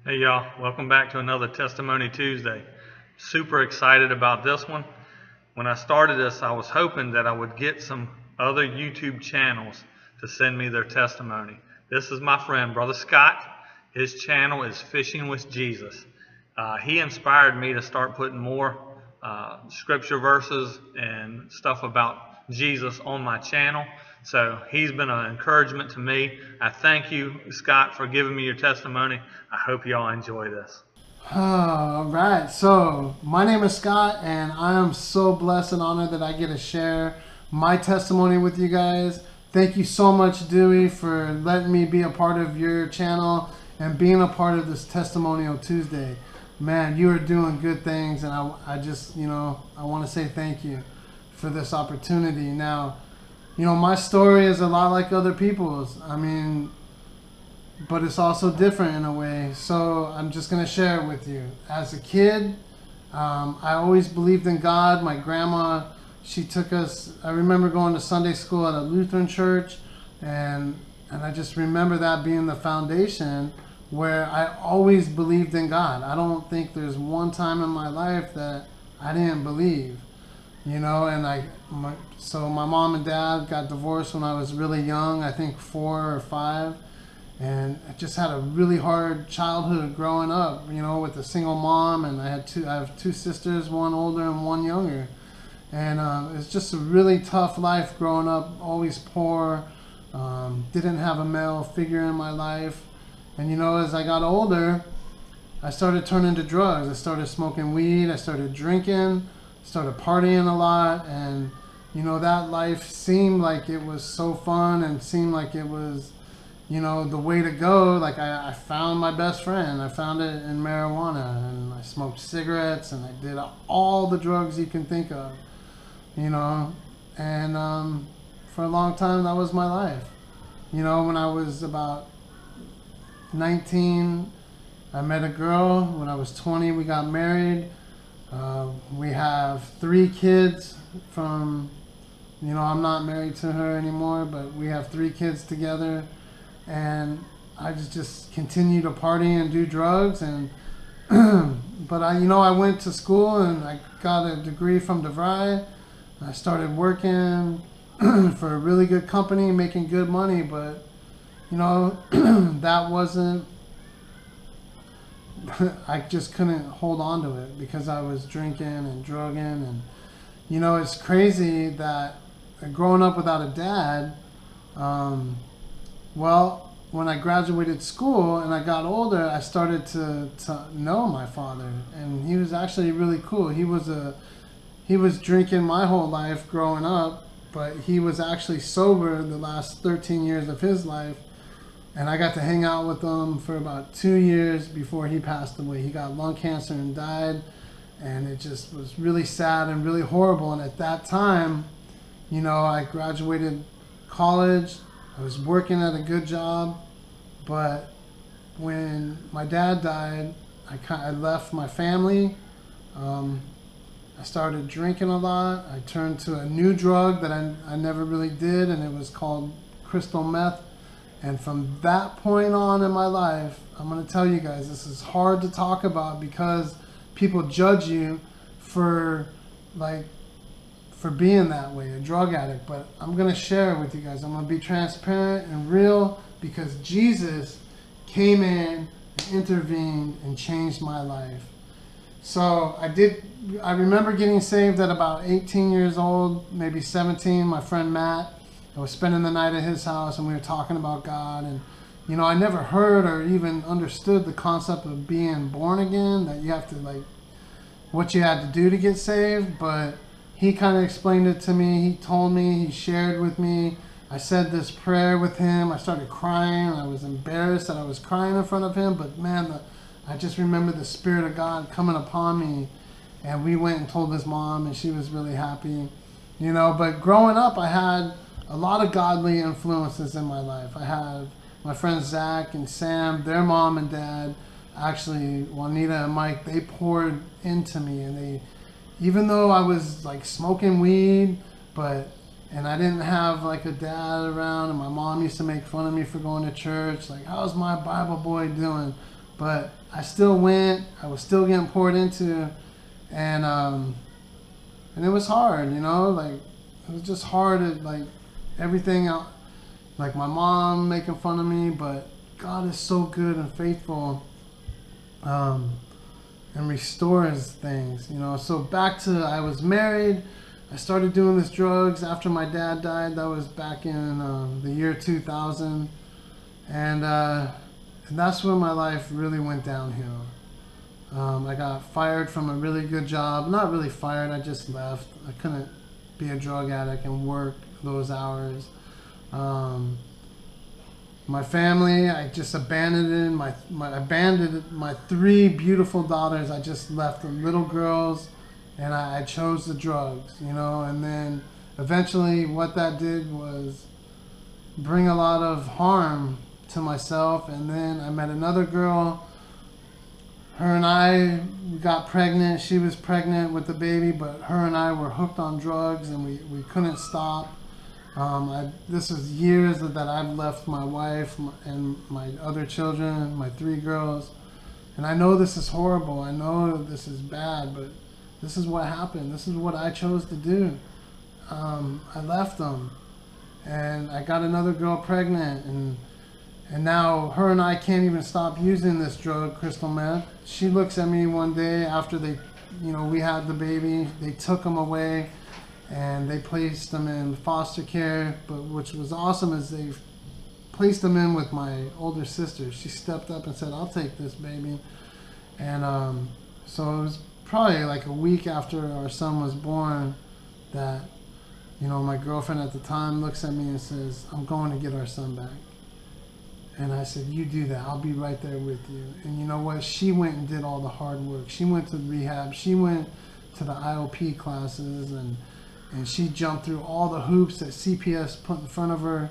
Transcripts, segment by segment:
Hey y'all, welcome back to another Testimony Tuesday. Super excited about this one. When I started this, I was hoping that I would get some other YouTube channels to send me their testimony. This is my friend, Brother Scott. His channel is Fishing with Jesus. He inspired me to start putting more scripture verses and stuff about Jesus on my channel. So he's been an encouragement to me. I thank you, Scott, for giving me your testimony. I hope y'all enjoy this. All right, so my name is Scott, and I am so blessed and honored that I get to share my testimony with you guys. Thank you so much, Dewey, for letting me be a part of your channel and being a part of this Testimonial Tuesday. Man, you are doing good things, and I just, I want to say thank you for this opportunity. Now, my story is a lot like other people's. But it's also different in a way. So I'm just going to share it with you. As a kid, I always believed in God. My grandma, she took us, I remember going to Sunday school at a Lutheran church, and I just remember that being the foundation where I always believed in God. I don't think there's one time in my life that I didn't believe, so my mom and dad got divorced when I was really young, I think 4 or 5. And I just had a really hard childhood growing up, with a single mom, and I have two sisters, one older and one younger. And it's just a really tough life growing up, always poor, didn't have a male figure in my life. And as I got older, I started turning to drugs. I started smoking weed, I started drinking, started partying a lot, and that life seemed like it was so fun and seemed like it was the way to go. Like I found my best friend. I found it in marijuana, and I smoked cigarettes, and I did all the drugs you can think of, and for a long time that was my life. When I was about 19, I met a girl. When I was 20, we got married. We have 3 kids from, I'm not married to her anymore, but we have 3 kids together. And I just continue to party and do drugs, and but I went to school and I got a degree from DeVry. I started working for a really good company, making good money, but that wasn't. I just couldn't hold on to it because I was drinking and drugging, and it's crazy that growing up without a dad. Well, when I graduated school and I got older, I started to know my father, and he was actually really cool. He was drinking my whole life growing up, but he was actually sober the last 13 years of his life, and I got to hang out with him for about 2 years before he passed away. He got lung cancer and died, and it just was really sad and really horrible. And at that time, I graduated college. I was working at a good job, but when my dad died, I left my family. I started drinking a lot. I turned to a new drug that I never really did, and it was called crystal meth. And from that point on in my life, I'm going to tell you guys, this is hard to talk about because people judge you for being that way, a drug addict. But I'm going to share it with you guys. I'm going to be transparent and real because Jesus came in and intervened and changed my life. So I remember getting saved at about 18 years old, maybe 17. My friend Matt, I was spending the night at his house, and we were talking about God. And I never heard or even understood the concept of being born again, that you have to what you had to do to get saved. But he kind of explained it to me. He told me, he shared with me. I said this prayer with him. I started crying. I was embarrassed that I was crying in front of him, but man, I just remember the Spirit of God coming upon me. And we went and told his mom, and she was really happy. But growing up, I had a lot of godly influences in my life. I had my friends Zach and Sam, their mom and dad, actually Juanita and Mike, they poured into me, and even though I was smoking weed, and I didn't have a dad around, and my mom used to make fun of me for going to church, how's my Bible boy doing? But I still went. I was still getting poured into, and it was hard, you know, like it was just hard at like everything out, like my mom making fun of me, but God is so good and faithful, and restores things, you know. So back to, I was married. I started doing this drugs after my dad died. That was back in the year 2000, and that's when my life really went downhill. I got fired from a really good job. Not really fired, I just left. I couldn't be a drug addict and work those hours. My family, I just abandoned my 3 beautiful daughters. I just left the little girls, and I chose the drugs, you know. And then eventually what that did was bring a lot of harm to myself. And then I met another girl. Her and I got pregnant. She was pregnant with the baby, but her and I were hooked on drugs, and we couldn't stop. This was years that I've left my wife and my other children, my 3 girls. And I know this is horrible. I know this is bad, but this is what happened. This is what I chose to do. I left them, and I got another girl pregnant, and now her and I can't even stop using this drug, crystal meth. She looks at me one day after they, you know, we had the baby. They took him away, and they placed him in foster care. But which was awesome is they placed him in with my older sister. She stepped up and said, "I'll take this baby." And so it was probably like a week after our son was born that, you know, my girlfriend at the time looks at me and says, "I'm going to get our son back." And I said, "You do that. I'll be right there with you." And you know what? She went and did all the hard work. She went to rehab. She went to the IOP classes, and she jumped through all the hoops that CPS put in front of her.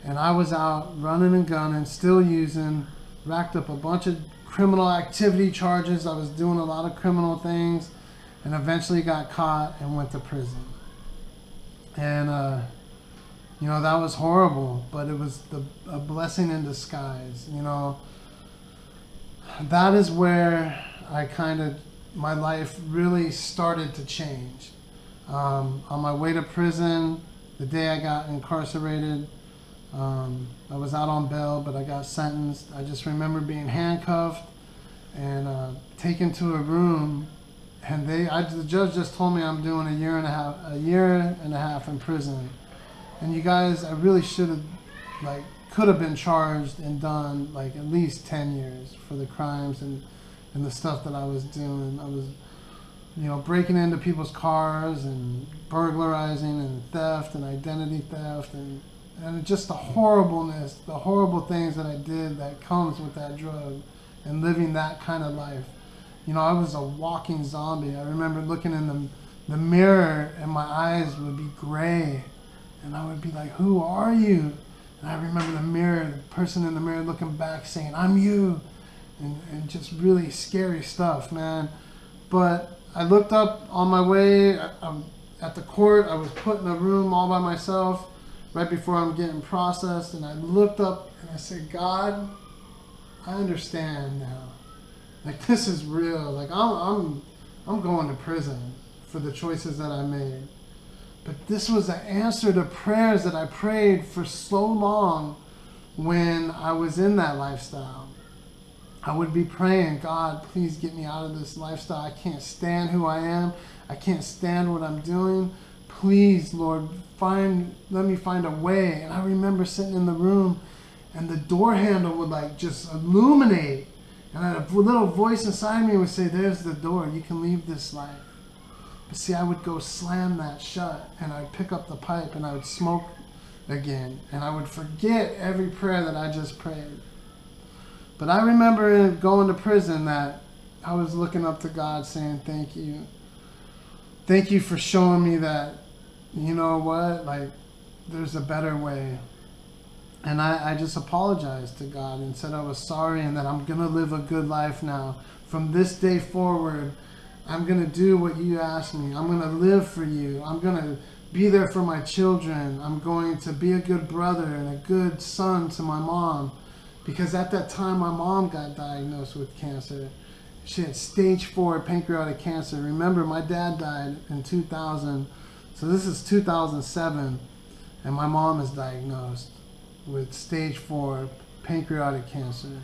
And I was out running and gunning, still using, racked up a bunch of criminal activity charges. I was doing a lot of criminal things, and eventually got caught and went to prison. And you know, that was horrible, but it was a blessing in disguise. You know, that is where my life really started to change. On my way to prison, the day I got incarcerated, I was out on bail, but I got sentenced. I just remember being handcuffed and taken to a room, and the judge just told me I'm doing a year and a half in prison. And you guys, I really could have been charged and done like at least 10 years for the crimes and the stuff that I was doing. I was, you know, breaking into people's cars and burglarizing and theft and identity theft and just the horribleness, the horrible things that I did that comes with that drug and living that kind of life. You know, I was a walking zombie. I remember looking in the mirror and my eyes would be gray. And I would be like, "Who are you?" And I remember the person in the mirror looking back saying, "I'm you." And just really scary stuff, man. But I looked up on my way at the court. I was put in a room all by myself right before I'm getting processed. And I looked up and I said, "God, I understand now. Like, this is real. Like, I'm going to prison for the choices that I made." But this was an answer to prayers that I prayed for so long when I was in that lifestyle. I would be praying, "God, please get me out of this lifestyle. I can't stand who I am. I can't stand what I'm doing. Please, Lord, let me find a way." And I remember sitting in the room and the door handle would like just illuminate. And a little voice inside me would say, "There's the door. You can leave this life." But see, I would go slam that shut, and I'd pick up the pipe and I would smoke again. And I would forget every prayer that I just prayed. But I remember going to prison that I was looking up to God saying, "Thank you. Thank you for showing me that, you know what, like, there's a better way." And I just apologized to God and said I was sorry and that I'm going to live a good life now. From this day forward, I'm going to do what you asked me. I'm going to live for you. I'm going to be there for my children. I'm going to be a good brother and a good son to my mom, because at that time my mom got diagnosed with cancer. She had stage 4 pancreatic cancer. Remember, my dad died in 2000, so this is 2007, and my mom is diagnosed with stage 4 pancreatic cancer.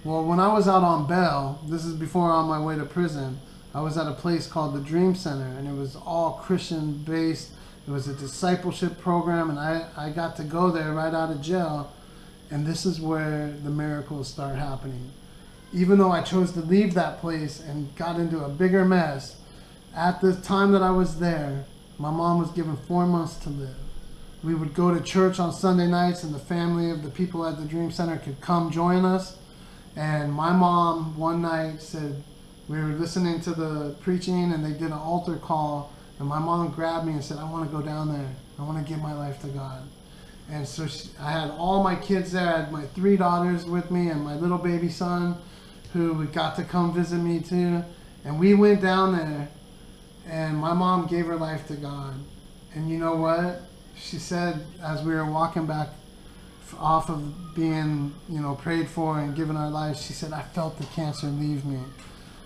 Well, when I was out on bail, this is before on my way to prison, I was at a place called the Dream Center, and it was all Christian based. It was a discipleship program, and I got to go there right out of jail, and this is where the miracles start happening. Even though I chose to leave that place and got into a bigger mess, at the time that I was there, my mom was given 4 months to live. We would go to church on Sunday nights, and the family of the people at the Dream Center could come join us. And my mom one night said, we were listening to the preaching and they did an altar call, and my mom grabbed me and said, I want to go down there. I want to give my life to God. And so I had all my kids there. I had my 3 daughters with me and my little baby son who got to come visit me too. And we went down there, and my mom gave her life to God. And you know what? She said, as we were walking back off of being, prayed for and given our lives, she said, I felt the cancer leave me.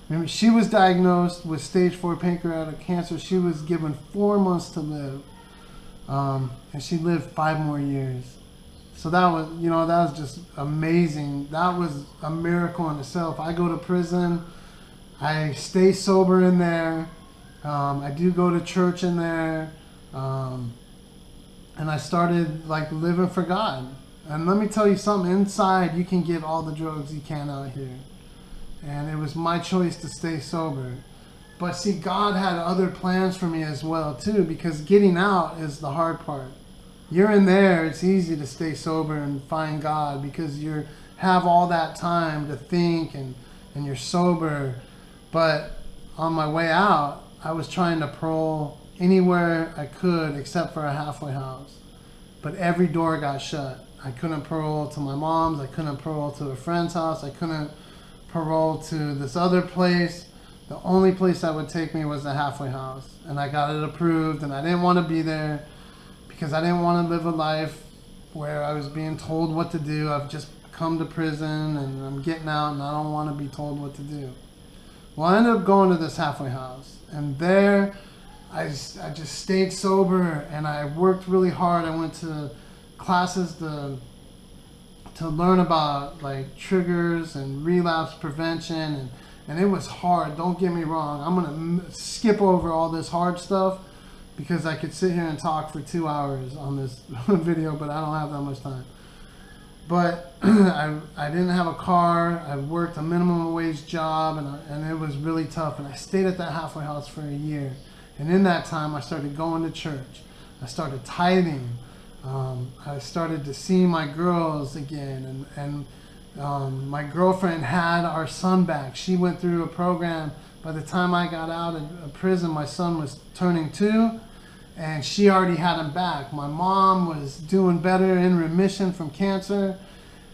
Remember, she was diagnosed with stage 4 pancreatic cancer. She was given 4 months to live. And she lived 5 more years. So that was just amazing. That was a miracle in itself. I go to prison. I stay sober in there. I do go to church in there. And I started living for God. And let me tell you something, inside you can get all the drugs you can out here. And it was my choice to stay sober. But see, God had other plans for me as well too, because getting out is the hard part. You're in there, it's easy to stay sober and find God because you have all that time to think and you're sober. But on my way out, I was trying to parole anywhere I could except for a halfway house. But every door got shut. I couldn't parole to my mom's, I couldn't parole to a friend's house, I couldn't parole to this other place. The only place that would take me was the halfway house. And I got it approved, and I didn't want to be there because I didn't want to live a life where I was being told what to do. I've just come to prison and I'm getting out and I don't want to be told what to do. Well, I ended up going to this halfway house, and there I just stayed sober and I worked really hard. I went to classes to learn about triggers and relapse prevention, and it was hard. Don't get me wrong. I'm gonna skip over all this hard stuff because I could sit here and talk for 2 hours on this video, but I don't have that much time. But I didn't have a car. I worked a minimum wage job, and it was really tough. And I stayed at that halfway house for a year. And in that time, I started going to church. I started tithing. I started to see my girls again, and my girlfriend had our son back. She went through a program. By the time I got out of prison, my son was turning 2, and she already had him back. My mom was doing better, in remission from cancer,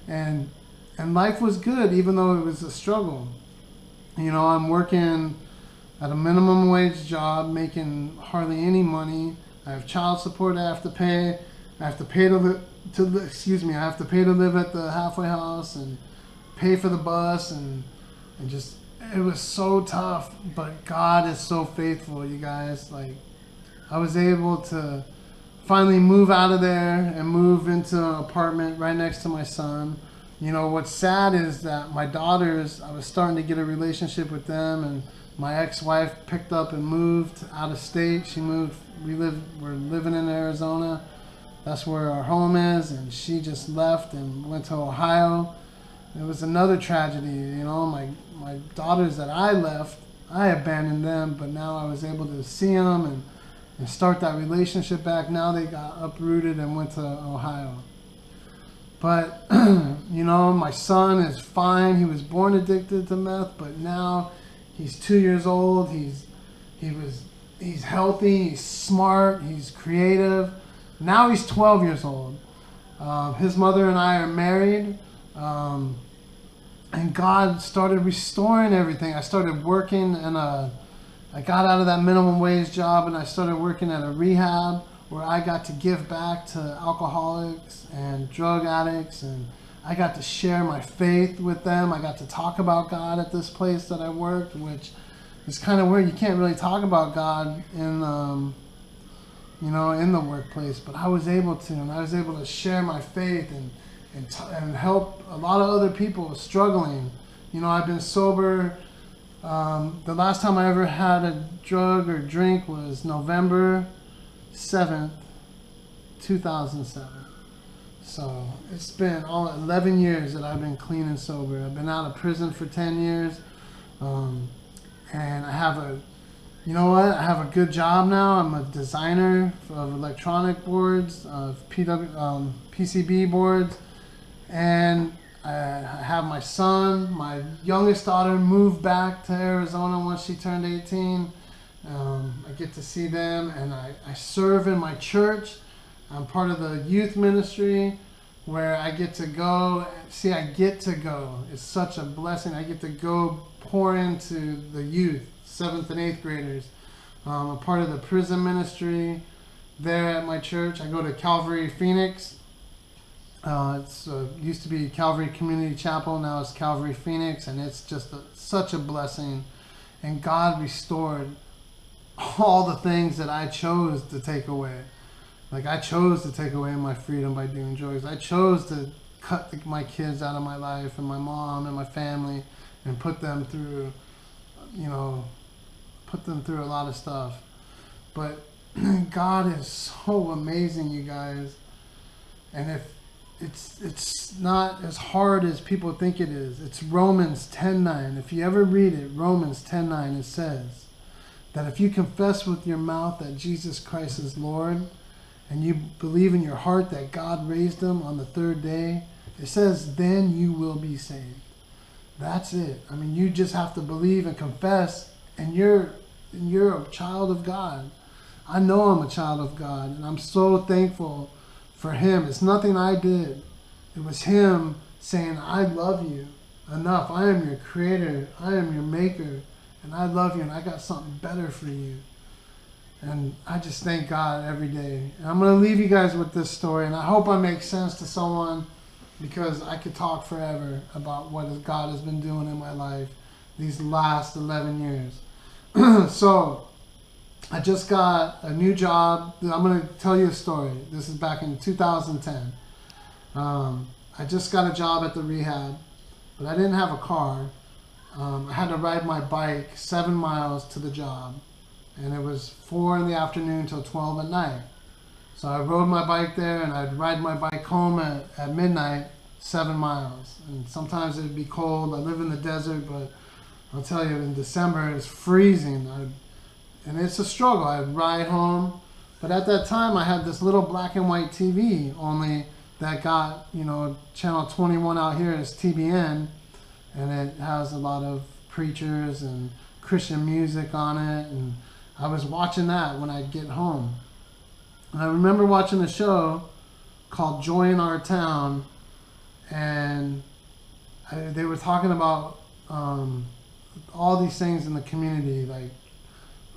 and life was good, even though it was a struggle. I'm working at a minimum wage job, making hardly any money. I have child support I have to pay. I have to pay to live at the halfway house and pay for the bus, and just, it was so tough. But God is so faithful, you guys. I was able to finally move out of there and move into an apartment right next to my son. What's sad is that my daughters, I was starting to get a relationship with them, and my ex-wife picked up and moved out of state. She moved, we're living in Arizona. That's where our home is, and she just left and went to Ohio. It was another tragedy, my daughters that I left, I abandoned them, but now I was able to see them and start that relationship back. Now they got uprooted and went to Ohio. But, my son is fine. He was born addicted to meth, but now he's 2 years old. He's healthy, he's smart, he's creative. Now he's 12 years old. His mother and I are married. And God started restoring everything. I started working I got out of that minimum wage job, and I started working at a rehab where I got to give back to alcoholics and drug addicts. And I got to share my faith with them. I got to talk about God at this place that I worked, which is kind of weird. You can't really talk about God in in the workplace, but I was able to, and I was able to share my faith and help a lot of other people struggling. I've been sober. The last time I ever had a drug or drink was November 7th, 2007. So it's been all 11 years that I've been clean and sober. I've been out of prison for 10 years. And I have I have a good job now. I'm a designer of electronic boards, of PCB boards. And I have my son. My youngest daughter moved back to Arizona once she turned 18. I get to see them, and I serve in my church. I'm part of the youth ministry where I get to go. See, I get to go. It's such a blessing. I get to go pour into the youth, 7th and 8th graders. I'm a part of the prison ministry there at my church. I go to Calvary Phoenix. It's used to be Calvary Community Chapel. Now it's Calvary Phoenix, and it's just such a blessing. And God restored all the things that I chose to take away. Like, I chose to take away my freedom by doing drugs. I chose to cut my kids out of my life and my mom and my family and put them through a lot of stuff. But God is so amazing, you guys. And if it's not as hard as people think it is. It's Romans 10:9. If you ever read it, Romans 10:9, it says that if you confess with your mouth that Jesus Christ is Lord, and you believe in your heart that God raised him on the third day, it says, then you will be saved. That's it. I mean, you just have to believe and confess, and you're a child of God. I know I'm a child of God, and I'm so thankful for him. It's nothing I did. It was him saying, I love you enough. I am your creator. I am your maker, and I love you, and I got something better for you. And I just thank God every day. And I'm going to leave you guys with this story, and I hope I make sense to someone, because I could talk forever about what God has been doing in my life these last 11 years. So I just got a new job. I'm going to tell you a story. This is back in 2010. I just got a job at the rehab, but I didn't have a car. I had to ride my bike 7 miles to the job. And it was 4 in the afternoon till 12 at night. So I rode my bike there, and I'd ride my bike home at midnight, 7 miles. And sometimes it'd be cold. I live in the desert, but I'll tell you, in December it's freezing. And it's a struggle. I'd ride home. But at that time, I had this little black and white TV, only that got, channel 21 out here is TBN. And it has a lot of preachers and Christian music on it. And I was watching that when I'd get home. And I remember watching a show called Joy in Our Town, and they were talking about all these things in the community, like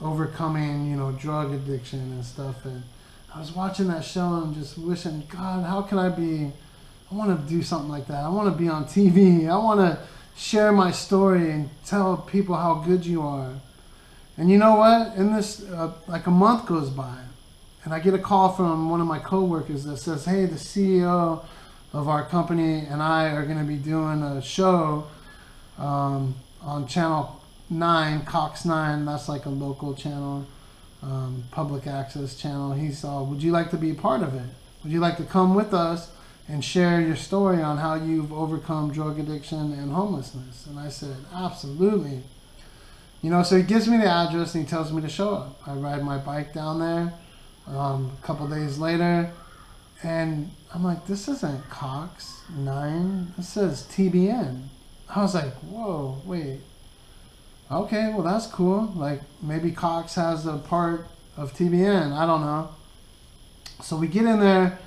overcoming, drug addiction and stuff. And I was watching that show and just wishing, God, how can I want to do something like that. I want to be on TV. I want to share my story and tell people how good you are. And you know what? In this, like a month goes by, and I get a call from one of my coworkers that says, hey, the CEO of our company and I are going to be doing a show on Channel 9, Cox 9. That's like a local channel, public access channel. He saw, would you like to be a part of it? Would you like to come with us and share your story on how you've overcome drug addiction and homelessness? And I said, absolutely. So he gives me the address and he tells me to show up. I ride my bike down there a couple days later, and I'm like, this isn't Cox 9. This says TBN. I was like, whoa, wait. Okay, well, that's cool. Like, maybe Cox has a part of TBN. I don't know. So we get in there.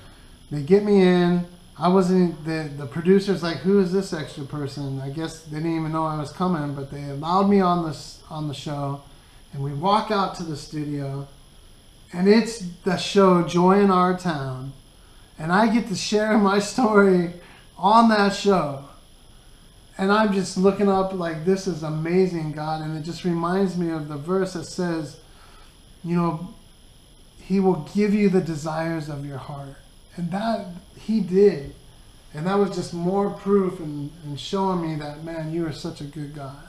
They get me in. I wasn't, the producer's like, who is this extra person? I guess they didn't even know I was coming, but they allowed me on the show. And we walk out to the studio, and it's the show Joy in Our Town. And I get to share my story on that show. And I'm just looking up like, this is amazing, God. And it just reminds me of the verse that says, you know, He will give you the desires of your heart. And that He did. And that was just more proof and showing me that, man, you are such a good God.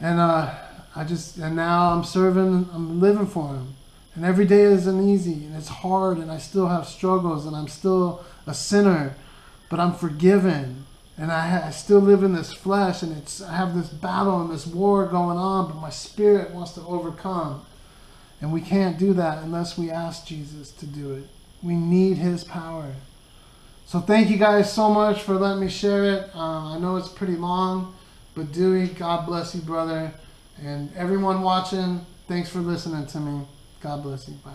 And and now I'm living for Him. And every day isn't easy, and it's hard, and I still have struggles, and I'm still a sinner, but I'm forgiven. And I still live in this flesh, and I have this battle and this war going on, but my spirit wants to overcome. And we can't do that unless we ask Jesus to do it. We need His power. So thank you guys so much for letting me share it. I know it's pretty long, but Dewey, God bless you, brother. And everyone watching, thanks for listening to me. God bless you. Bye.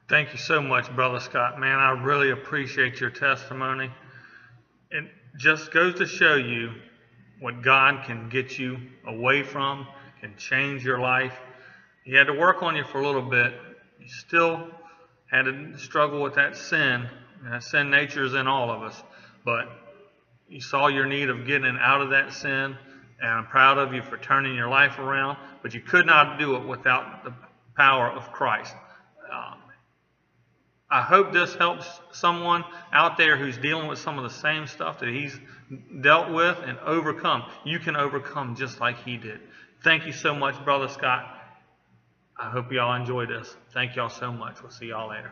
Thank you so much, Brother Scott. Man, I really appreciate your testimony. It just goes to show you what God can get you away from, can change your life. He had to work on you for a little bit. You still had to struggle with that sin. And that sin nature is in all of us. But you saw your need of getting out of that sin, and I'm proud of you for turning your life around. But you could not do it without the power of Christ. I hope this helps someone out there who's dealing with some of the same stuff that he's dealt with and overcome. You can overcome just like he did. Thank you so much, Brother Scott. I hope y'all enjoy this. Thank y'all so much. We'll see y'all later.